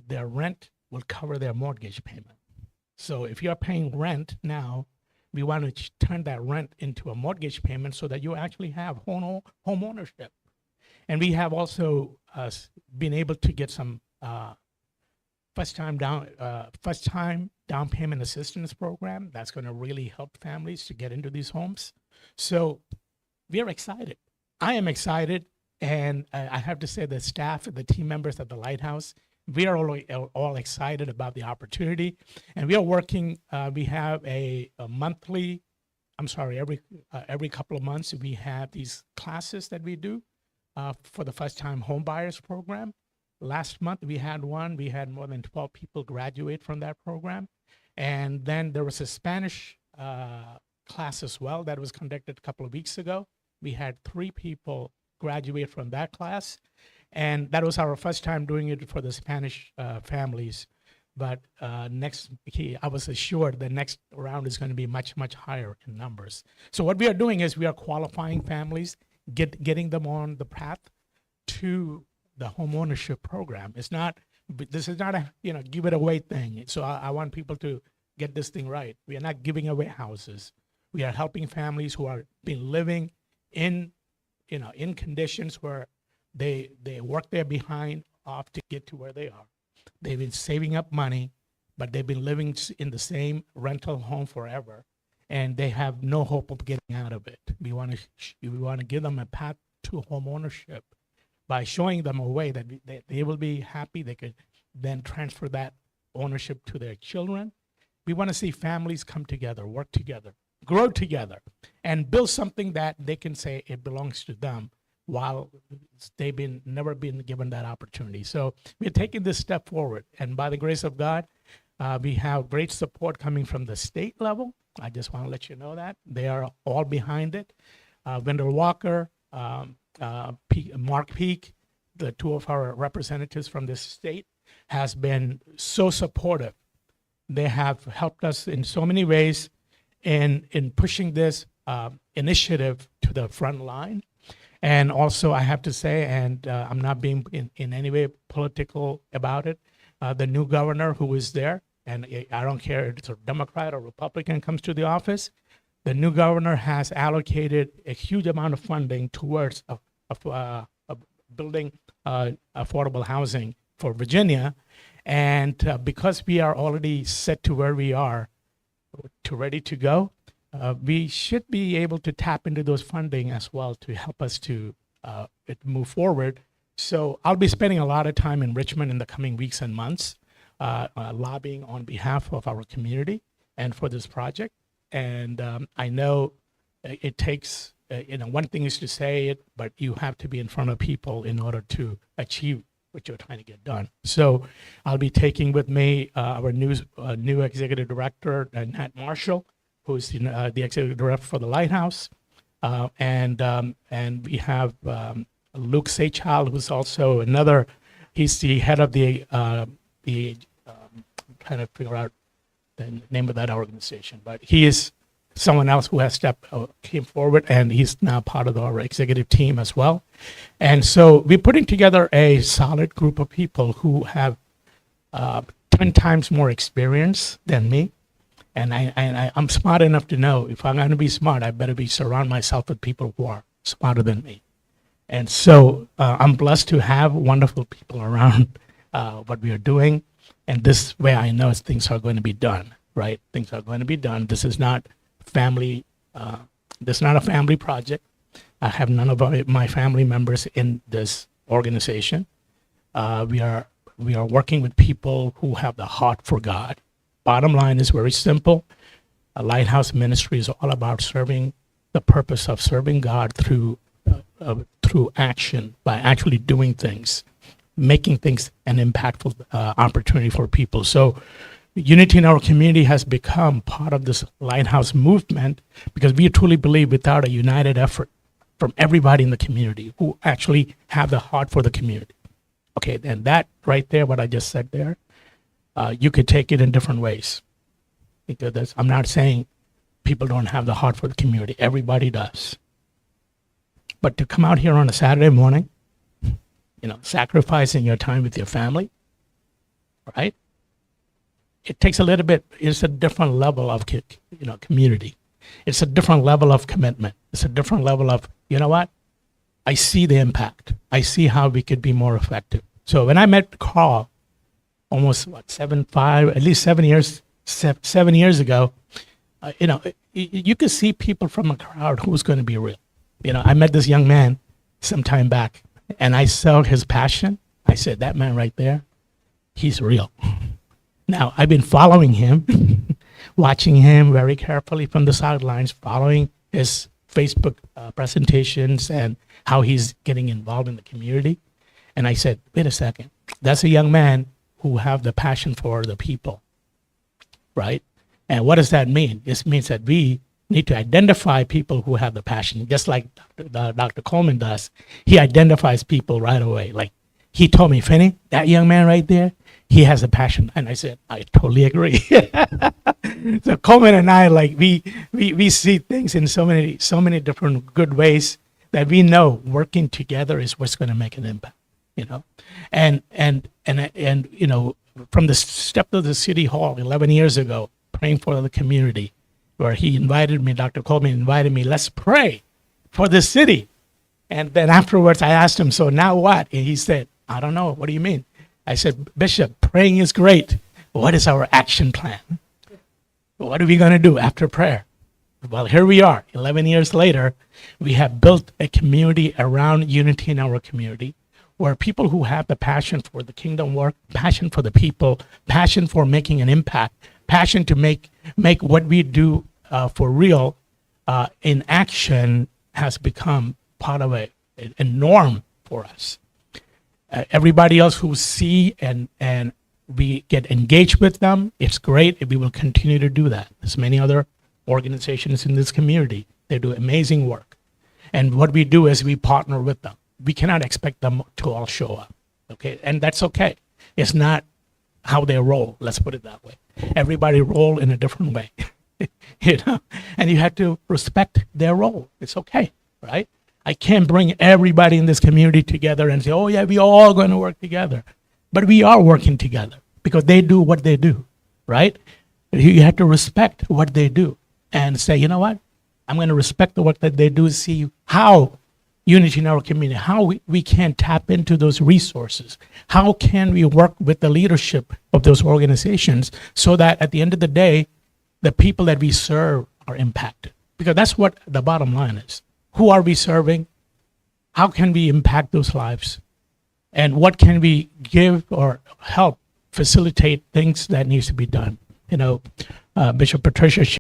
their rent will cover their mortgage payment. So if you're paying rent now, we want to turn that rent into a mortgage payment so that you actually have home ownership. And we have also been able to get some first time down payment assistance program that's going to really help families to get into these homes. So we are excited. I am excited, and I have to say the staff and the team members at the Lighthouse, we are all excited about the opportunity, and we are working. We have a monthly. I'm sorry, every couple of months we have these classes that we do for the first time home buyers program. Last month we had one. We had more than 12 people graduate from that program. And then there was a Spanish class as well that was conducted a couple of weeks ago. We had 3 people graduate from that class. And that was our first time doing it for the Spanish families. But I was assured the next round is going to be much, much higher in numbers. So what we are doing is we are qualifying families, getting them on the path to the home ownership program. This is not a give it away thing. So I want people to get this thing right. We are not giving away houses. We are helping families who are been living in conditions where they work their behind off to get to where they are. They've been saving up money, but they've been living in the same rental home forever, and they have no hope of getting out of it. We want to give them a path to home ownership by showing them a way that they will be happy. They could then transfer that ownership to their children. We want to see families come together, work together, grow together, and build something that they can say it belongs to them while they've never been given that opportunity. So we're taking this step forward, and by the grace of God, we have great support coming from the state level. I just want to let you know that. They are all behind it. Wendell Walker, Mark Peake, the 2 of our representatives from this state, has been so supportive. They have helped us in so many ways in pushing this initiative to the front line. And also, I have to say, and I'm not being in any way political about it, the new governor who is there, and I don't care if it's a Democrat or Republican comes to the office, the new governor has allocated a huge amount of funding towards building affordable housing for Virginia. And because we are already set to where we are, ready to go, we should be able to tap into those funding as well to help us to move forward. So I'll be spending a lot of time in Richmond in the coming weeks and months, lobbying on behalf of our community and for this project. And I know it takes, one thing is to say it, but you have to be in front of people in order to achieve what you're trying to get done. So I'll be taking with me our new executive director, Nat Marshall, who's the executive director for the Lighthouse. And we have Luke Seychild, who's also he's the head of I'm trying to figure out the name of that organization, but he is someone else who came forward, and he's now part of our executive team as well. And so we're putting together a solid group of people who have 10 times more experience than me. And I'm smart enough to know if I'm going to be smart, I better surround myself with people who are smarter than me. And so I'm blessed to have wonderful people around what we are doing. And this way I know things are going to be done, right? Things are going to be done. This is not this is not a family project. I have none of my family members in this organization. We are working with people who have the heart for God. Bottom line is very simple. A Lighthouse ministry is all about serving the purpose of serving God through action, by actually doing things, making things an impactful opportunity for people. So unity in our community has become part of this Lighthouse movement because we truly believe without a united effort from everybody in the community who actually have the heart for the community. Okay, and that right there, what I just said there, you could take it in different ways. Because I'm not saying people don't have the heart for the community. Everybody does. But to come out here on a Saturday morning, sacrificing your time with your family, right? It takes a little bit. It's a different level of community. It's a different level of commitment. It's a different level of, you know what? I see the impact. I see how we could be more effective. So when I met Carl, almost at least 7 years ago, you could see people from a crowd who's going to be real. I met this young man some time back, and I saw his passion. I said, that man right there, he's real. Now, I've been following him, watching him very carefully from the sidelines, following his Facebook presentations and how he's getting involved in the community. And I said, wait a second, that's a young man who have the passion for the people, right? And what does that mean? It means that we need to identify people who have the passion, just like Dr. Coleman does. He identifies people right away. Like he told me, Finney, that young man right there, he has a passion. And I said, I totally agree. So Coleman and I, we see things in so many different good ways that we know working together is what's going to make an impact, and from the step of the city hall 11 years ago, praying for the community, where he invited me, Dr. Coleman invited me, let's pray for the city. And then afterwards I asked him, so now what? And he said, I don't know. What do you mean? I said, Bishop, praying is great. What is our action plan? What are we going to do after prayer? Well, here we are. 11 years later, we have built a community around unity in our community, where people who have the passion for the kingdom work, passion for the people, passion for making an impact, passion to make what we do for real in action has become part of a norm for us. Everybody else who see and we get engaged with them, it's great. We will continue to do that. There's many other organizations in this community. They do amazing work. And what we do is we partner with them. We cannot expect them to all show up, okay? And that's okay. It's not how they roll, let's put it that way. Everybody roll in a different way, and you have to respect their role. It's okay, right? I can't bring everybody in this community together and say, oh yeah, we all going to work together. But we are working together because they do what they do, right? You have to respect what they do and say, you know what? I'm going to respect the work that they do, see how unity in our community, how we can tap into those resources. How can we work with the leadership of those organizations so that at the end of the day, the people that we serve are impacted? Because that's what the bottom line is. Who are we serving? How can we impact those lives? And what can we give or help facilitate things that needs to be done? Bishop Patricia